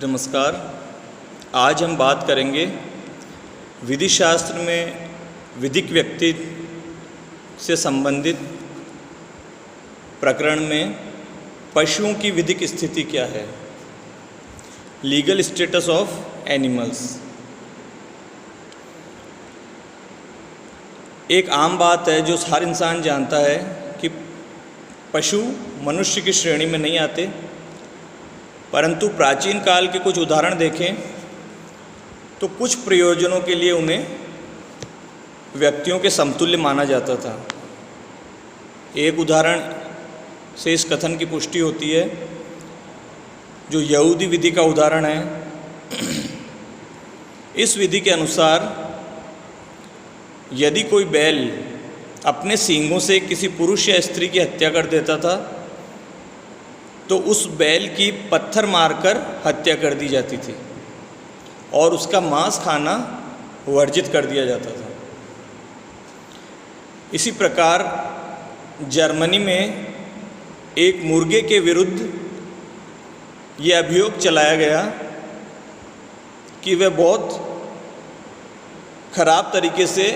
नमस्कार। आज हम बात करेंगे विधि शास्त्र में विधिक व्यक्ति से संबंधित प्रकरण में पशुओं की विधिक स्थिति क्या है, लीगल स्टेटस ऑफ एनिमल्स। एक आम बात है जो हर इंसान जानता है कि पशु मनुष्य की श्रेणी में नहीं आते, परंतु प्राचीन काल के कुछ उदाहरण देखें तो कुछ प्रयोजनों के लिए उन्हें व्यक्तियों के समतुल्य माना जाता था। एक उदाहरण से इस कथन की पुष्टि होती है जो यहूदी विधि का उदाहरण है। इस विधि के अनुसार यदि कोई बैल अपने सींगों से किसी पुरुष या स्त्री की हत्या कर देता था तो उस बैल की पत्थर मारकर हत्या कर दी जाती थी और उसका मांस खाना वर्जित कर दिया जाता था। इसी प्रकार जर्मनी में एक मुर्गे के विरुद्ध ये अभियोग चलाया गया कि वह बहुत खराब तरीके से,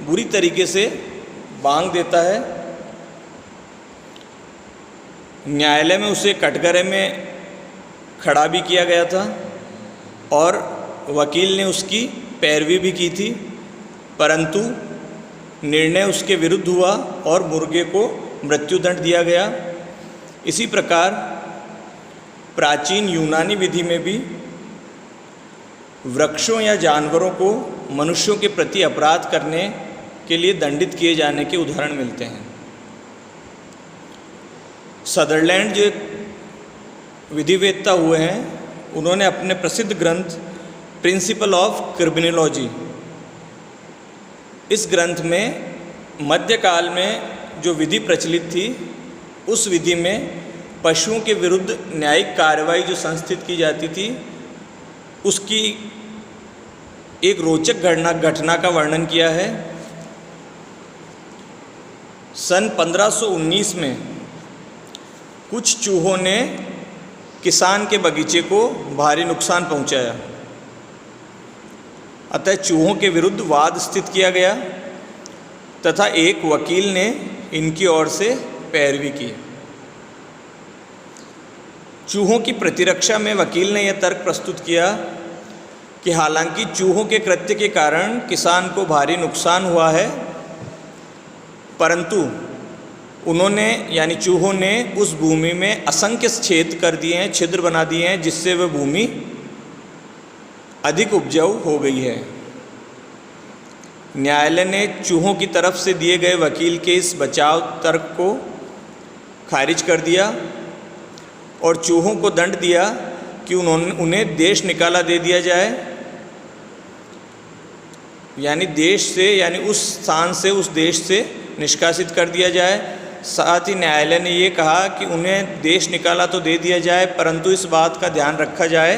बुरी तरीके से बांग देता है। न्यायालय में उसे कटघरे में खड़ा भी किया गया था और वकील ने उसकी पैरवी भी की थी, परंतु निर्णय उसके विरुद्ध हुआ और मुर्गे को मृत्युदंड दिया गया। इसी प्रकार प्राचीन यूनानी विधि में भी वृक्षों या जानवरों को मनुष्यों के प्रति अपराध करने के लिए दंडित किए जाने के उदाहरण मिलते हैं। सदरलैंड जो विधिवेत्ता हुए हैं, उन्होंने अपने प्रसिद्ध ग्रंथ प्रिंसिपल ऑफ क्रिमिनोलॉजी, इस ग्रंथ में मध्यकाल में जो विधि प्रचलित थी उस विधि में पशुओं के विरुद्ध न्यायिक कार्रवाई जो संस्थित की जाती थी उसकी एक रोचक घटना का वर्णन किया है। सन 1519 में कुछ चूहों ने किसान के बगीचे को भारी नुकसान पहुंचाया, अतः चूहों के विरुद्ध वाद स्थित किया गया तथा एक वकील ने इनकी ओर से पैरवी की। चूहों की प्रतिरक्षा में वकील ने यह तर्क प्रस्तुत किया कि हालांकि चूहों के कृत्य के कारण किसान को भारी नुकसान हुआ है, परंतु उन्होंने यानी चूहों ने उस भूमि में असंख्य छेद कर दिए हैं, छिद्र बना दिए हैं, जिससे वह भूमि अधिक उपजाऊ हो गई है। न्यायालय ने चूहों की तरफ से दिए गए वकील के इस बचाव तर्क को खारिज कर दिया और चूहों को दंड दिया कि उन्हें देश निकाला दे दिया जाए, यानी देश से, यानी उस स्थान से, उस देश से निष्कासित कर दिया जाए। साथ ही न्यायालय ने ये कहा कि उन्हें देश निकाला तो दे दिया जाए, परंतु इस बात का ध्यान रखा जाए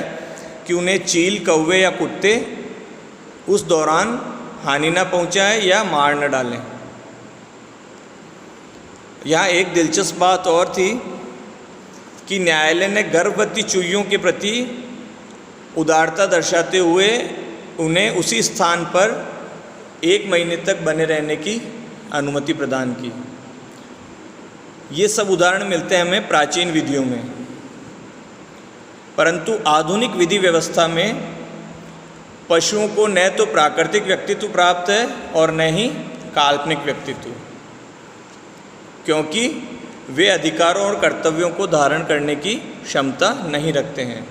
कि उन्हें चील, कौवे या कुत्ते उस दौरान हानि न पहुंचाएं या मार न डालें। यहाँ एक दिलचस्प बात और थी कि न्यायालय ने गर्भवती चूहियों के प्रति उदारता दर्शाते हुए उन्हें उसी स्थान पर 1 महीने तक बने रहने की अनुमति प्रदान की। ये सब उदाहरण मिलते हैं हमें प्राचीन विधियों में, परंतु आधुनिक विधि व्यवस्था में पशुओं को न तो प्राकृतिक व्यक्तित्व प्राप्त है और न ही काल्पनिक व्यक्तित्व, क्योंकि वे अधिकारों और कर्तव्यों को धारण करने की क्षमता नहीं रखते हैं।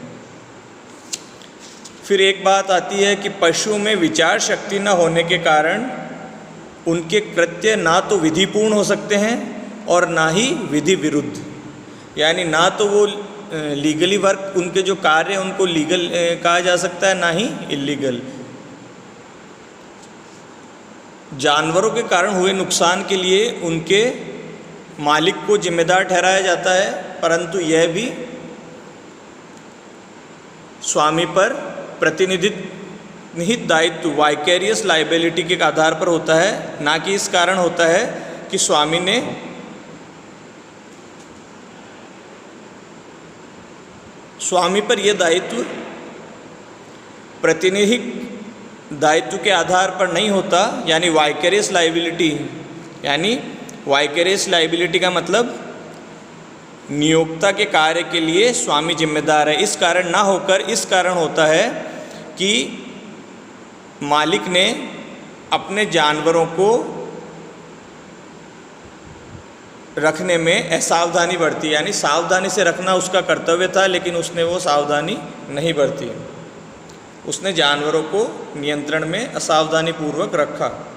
फिर एक बात आती है कि पशुओं में विचार शक्ति न होने के कारण उनके कृत्य ना तो विधिपूर्ण हो सकते हैं और ना ही विधि विरुद्ध, यानी ना तो वो लीगली वर्क, उनके जो कार्य उनको लीगल कहा जा सकता है, ना ही इलीगल। जानवरों के कारण हुए नुकसान के लिए उनके मालिक को जिम्मेदार ठहराया जाता है, परंतु यह भी स्वामी पर प्रतिनिधित्व दायित्व, वाइकेरियस लाइबिलिटी के आधार पर होता है, ना कि इस कारण होता है कि स्वामी ने स्वामी पर यह दायित्व प्रतिनिधिक दायित्व के आधार पर नहीं होता, यानी वाइकेरियस लाइबिलिटी, यानी वाइकेरियस लाइबिलिटी का मतलब नियोक्ता के कार्य के लिए स्वामी जिम्मेदार है। इस कारण ना होकर इस कारण होता है कि मालिक ने अपने जानवरों को रखने में असावधानी बरती, यानी सावधानी से रखना उसका कर्तव्य था, लेकिन उसने वो सावधानी नहीं बरती। उसने जानवरों को नियंत्रण में असावधानी पूर्वक रखा।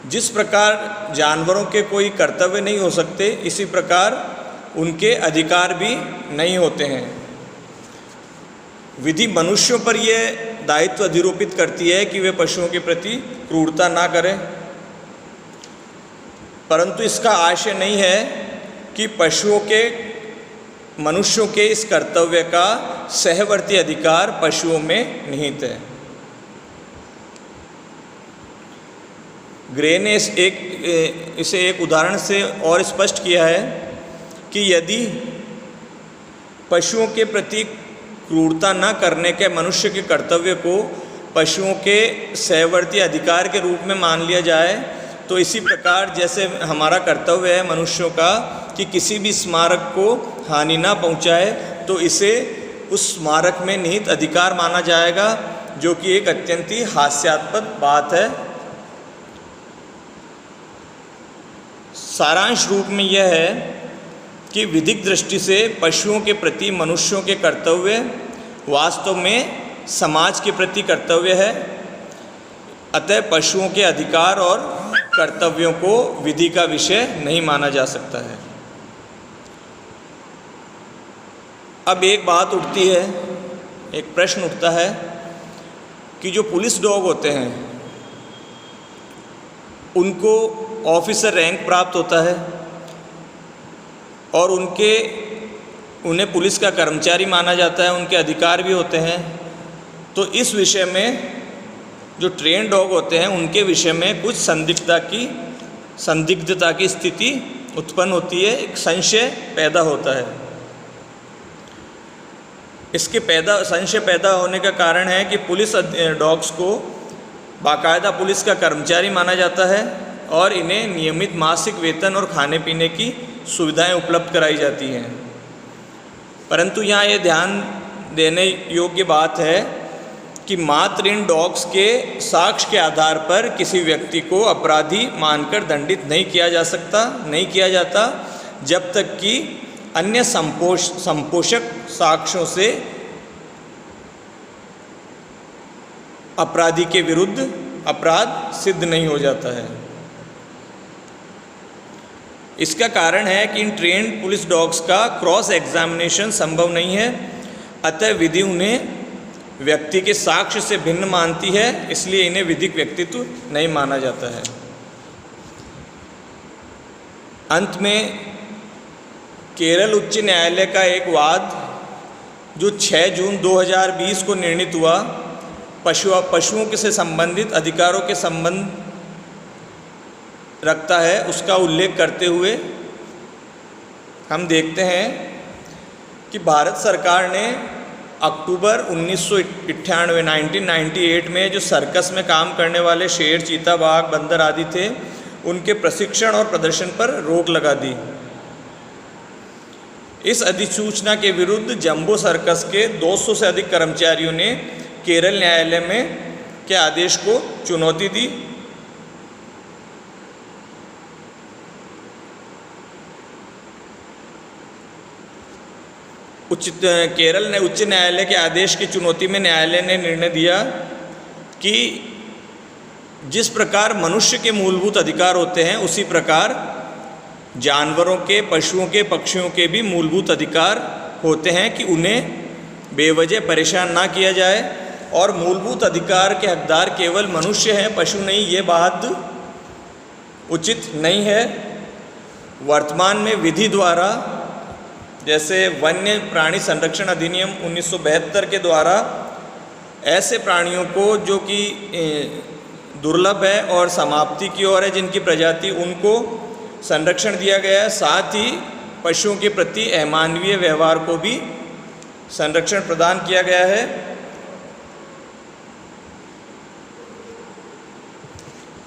जिस प्रकार जानवरों के कोई कर्तव्य नहीं हो सकते, इसी प्रकार उनके अधिकार भी नहीं होते हैं। विधि मनुष्यों पर यह दायित्व अधिरोपित करती है कि वे पशुओं के प्रति क्रूरता ना करें, परंतु इसका आशय नहीं है कि मनुष्यों के इस कर्तव्य का सहवर्ती अधिकार पशुओं में निहित है। ग्रे ने इसे एक उदाहरण से और स्पष्ट किया है कि यदि पशुओं के प्रति क्रूरता न करने के मनुष्य के कर्तव्य को पशुओं के सहवर्ती अधिकार के रूप में मान लिया जाए, तो इसी प्रकार जैसे हमारा कर्तव्य है मनुष्यों का कि किसी भी स्मारक को हानि ना पहुंचाए, तो इसे उस स्मारक में निहित अधिकार माना जाएगा, जो कि एक अत्यंत ही हास्यास्पद बात है। सारांश रूप में यह है कि विधिक दृष्टि से पशुओं के प्रति मनुष्यों के कर्तव्य वास्तव में समाज के प्रति कर्तव्य है। अतः पशुओं के अधिकार और कर्तव्यों को विधि का विषय नहीं माना जा सकता है। अब एक बात उठती है, एक प्रश्न उठता है कि जो पुलिस डॉग होते हैं उनको ऑफिसर रैंक प्राप्त होता है और उन्हें पुलिस का कर्मचारी माना जाता है, उनके अधिकार भी होते हैं। तो इस विषय में जो ट्रेन डॉग होते हैं उनके विषय में कुछ संदिग्धता की स्थिति उत्पन्न होती है, एक संशय पैदा होता है। इसके संशय पैदा होने का कारण है कि पुलिस डॉग्स को बाकायदा पुलिस का कर्मचारी माना जाता है और इन्हें नियमित मासिक वेतन और खाने पीने की सुविधाएं उपलब्ध कराई जाती हैं। परंतु यहाँ ये ध्यान देने योग्य बात है कि मात्र इन डॉग्स के साक्ष्य के आधार पर किसी व्यक्ति को अपराधी मानकर दंडित नहीं किया जाता, जब तक कि अन्य संपोषक साक्ष्यों से अपराधी के विरुद्ध अपराध सिद्ध नहीं हो जाता है। इसका कारण है कि इन ट्रेन्ड पुलिस डॉग्स का क्रॉस एग्जामिनेशन संभव नहीं है, अतः विधि उन्हें व्यक्ति के साक्ष्य से भिन्न मानती है, इसलिए इन्हें विधिक व्यक्तित्व नहीं माना जाता है। अंत में केरल उच्च न्यायालय का एक वाद जो 6 जून 2020 को निर्णीत हुआ, पशुओं के से संबंधित अधिकारों के संबंध रखता है, उसका उल्लेख करते हुए हम देखते हैं कि भारत सरकार ने अक्टूबर 1998 में जो सर्कस में काम करने वाले शेर, चीता, बाघ, बंदर आदि थे, उनके प्रशिक्षण और प्रदर्शन पर रोक लगा दी। इस अधिसूचना के विरुद्ध जंबो सर्कस के 200 से अधिक कर्मचारियों ने केरल न्यायालय के आदेश को चुनौती दी। केरल ने उच्च न्यायालय के आदेश की चुनौती में न्यायालय ने निर्णय दिया कि जिस प्रकार मनुष्य के मूलभूत अधिकार होते हैं, उसी प्रकार जानवरों के, पशुओं के, पक्षियों के भी मूलभूत अधिकार होते हैं कि उन्हें बेवजह परेशान ना किया जाए, और मूलभूत अधिकार के हकदार केवल मनुष्य हैं, पशु नहीं, ये बात उचित नहीं है। वर्तमान में विधि द्वारा, जैसे वन्य प्राणी संरक्षण अधिनियम 1972 के द्वारा, ऐसे प्राणियों को जो कि दुर्लभ है और समाप्ति की ओर है, जिनकी प्रजाति, उनको संरक्षण दिया गया है। साथ ही पशुओं के प्रति अमानवीय व्यवहार को भी संरक्षण प्रदान किया गया है।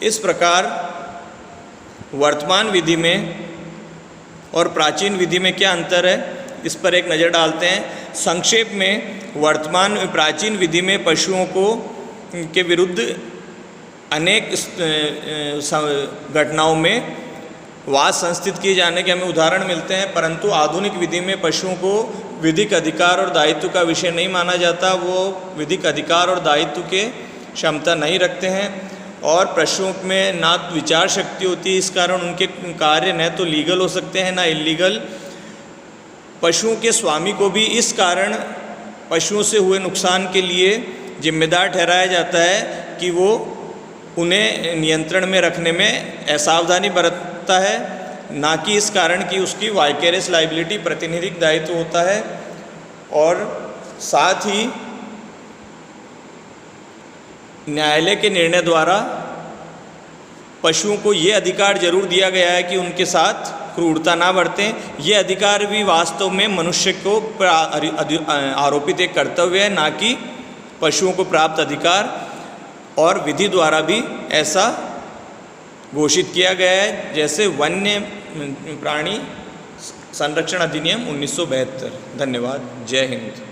इस प्रकार वर्तमान विधि में और प्राचीन विधि में क्या अंतर है, इस पर एक नज़र डालते हैं। संक्षेप में प्राचीन विधि में पशुओं के विरुद्ध अनेक घटनाओं में वाद संस्थित किए जाने के हमें उदाहरण मिलते हैं, परंतु आधुनिक विधि में पशुओं को विधिक अधिकार और दायित्व का विषय नहीं माना जाता। वो विधिक अधिकार और दायित्व के क्षमता नहीं रखते हैं और पशुओं में ना विचार शक्ति होती है, इस कारण उनके कार्य न तो लीगल हो सकते हैं ना इलीगल। पशुओं के स्वामी को भी इस कारण पशुओं से हुए नुकसान के लिए जिम्मेदार ठहराया जाता है कि वो उन्हें नियंत्रण में रखने में असावधानी बरतता है, ना कि इस कारण कि उसकी वाइकेरियस लाइबिलिटी प्रतिनिधिक दायित्व होता है। और साथ ही न्यायालय के निर्णय द्वारा पशुओं को ये अधिकार जरूर दिया गया है कि उनके साथ क्रूरता ना बरतें। ये अधिकार भी वास्तव में मनुष्य को आरोपित एक कर्तव्य है, ना कि पशुओं को प्राप्त अधिकार, और विधि द्वारा भी ऐसा घोषित किया गया है, जैसे वन्य प्राणी संरक्षण अधिनियम 1972। धन्यवाद। जय हिंद।